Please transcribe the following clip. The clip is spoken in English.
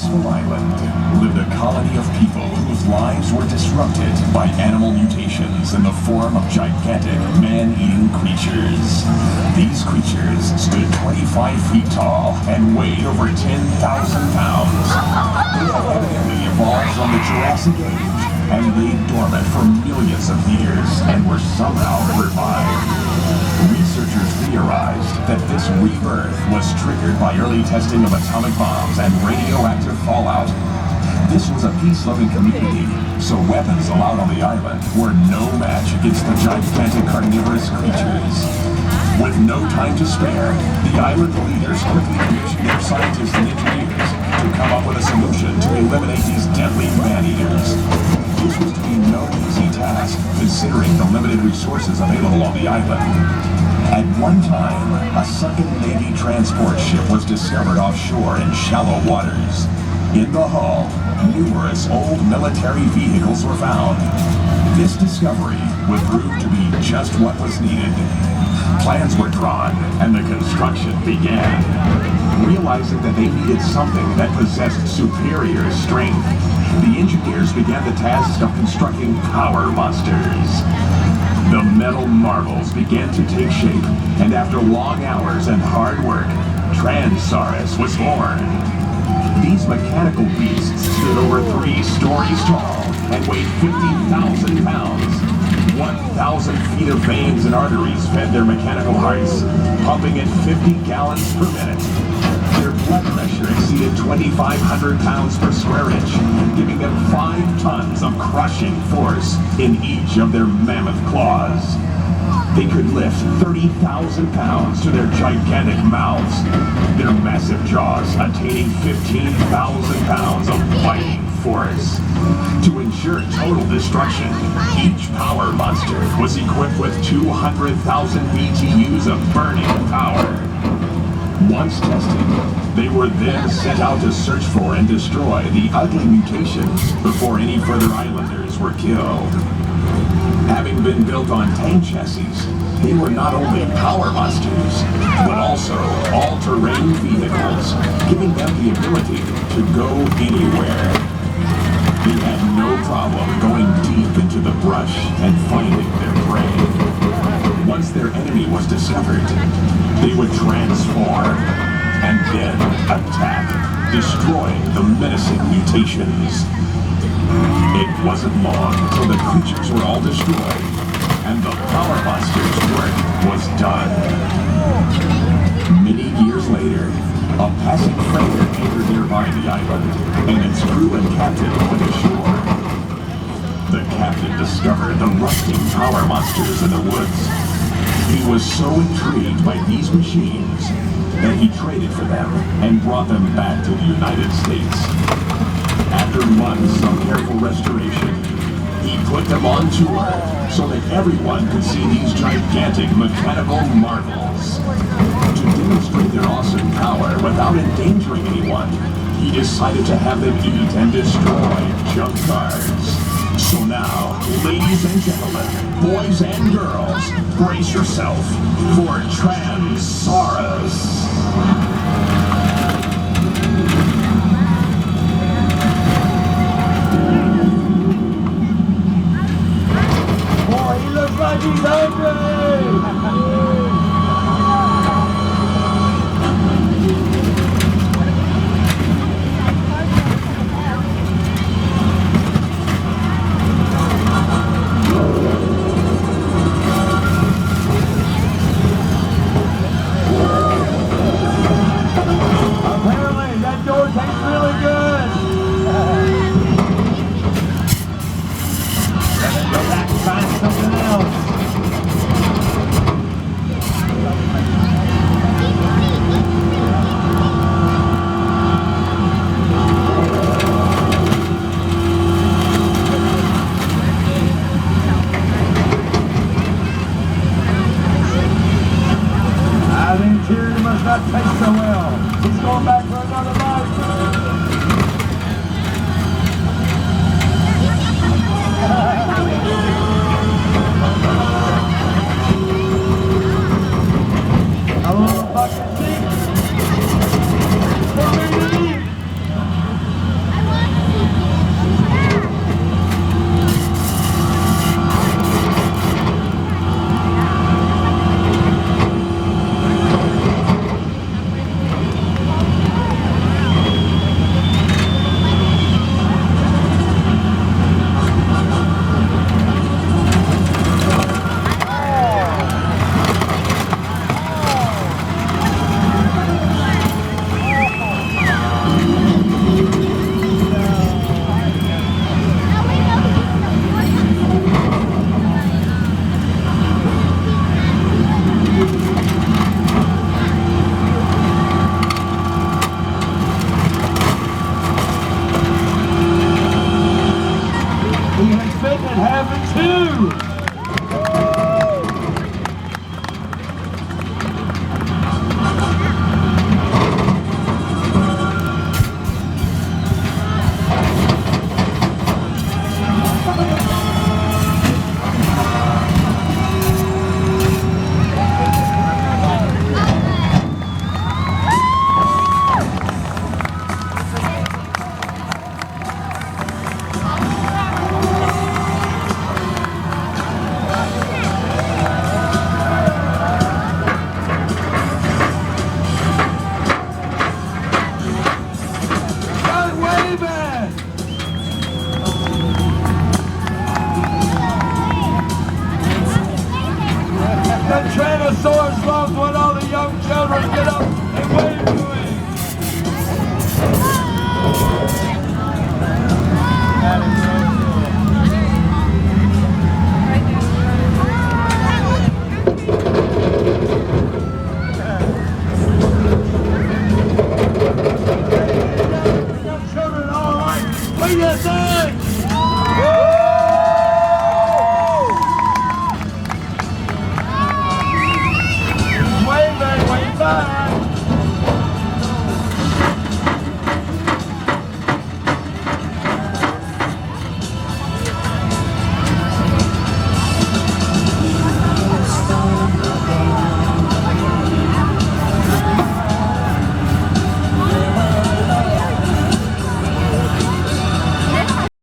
peaceful island lived a colony of people whose lives were disrupted by animal mutations in the form of gigantic man-eating creatures. These creatures stood 25 feet tall and weighed over 10,000 pounds. They had evidently evolved from the Jurassic Age and lay dormant for millions of years and were somehow revived. Researchers theorized that this rebirth was triggered by early testing of atomic bombs and radioactive fallout. This was a peace-loving community, so weapons allowed on the island were no match against the gigantic carnivorous creatures. With no time to spare, the island leaders quickly commissioned their scientists and engineers to come up with a solution to eliminate these deadly man-eaters. This was to be no easy task, considering the limited resources available on the island. At one time, a sunken Navy transport ship was discovered offshore in shallow waters. In the hull, numerous old military vehicles were found. This discovery would prove to be just what was needed. Plans were drawn, and the construction began. Realizing that they needed something that possessed superior strength, the engineers began the task of constructing power monsters. The metal marvels began to take shape, and after long hours and hard work, Transaurus was born. These mechanical beasts stood over 3 stories tall and weighed 50,000 pounds. 1,000 feet of veins and arteries fed their mechanical hearts, pumping at 50 gallons per minute. Their blood pressure exceeded 2,500 pounds per square inch, giving them 5 tons of crushing force in each of their mammoth claws. They could lift 30,000 pounds to their gigantic mouths, their massive jaws attaining 15,000 pounds of biting force. To ensure total destruction, each power monster was equipped with 200,000 BTUs of burning power. Once tested, they were then sent out to search for and destroy the ugly mutations before any further islanders were killed. Having been built on tank chassis, they were not only power monsters, but also all-terrain vehicles, giving them the ability to go anywhere. They had no problem going deep into the brush and finding their prey. Once their enemy was discovered, they would transform and then attack, destroying the menacing mutations. It wasn't long until the creatures were all destroyed, and the power monster's work was done. Many years later, a passing freighter anchored nearby the island, and its crew and captain went ashore. The captain discovered the rusting power monsters in the woods. He was so intrigued by these machines that he traded for them and brought them back to the United States. After months of careful restoration, he put them on tour so that everyone could see these gigantic mechanical marvels. To demonstrate their awesome power without endangering anyone, he decided to have them eat and destroy junk cars. So now, ladies and gentlemen, boys and girls, brace yourself for Transaurus. He looks like he's hungry! Apparently, that door tastes really good! Let's go back and find something else. I think Tyrion must not taste so well. He's going back for another bite. A little bucket seat for me to eat. Dinosaurs loves when all the young children get up and wave to him. Young children, all right. What do you think? Wave back.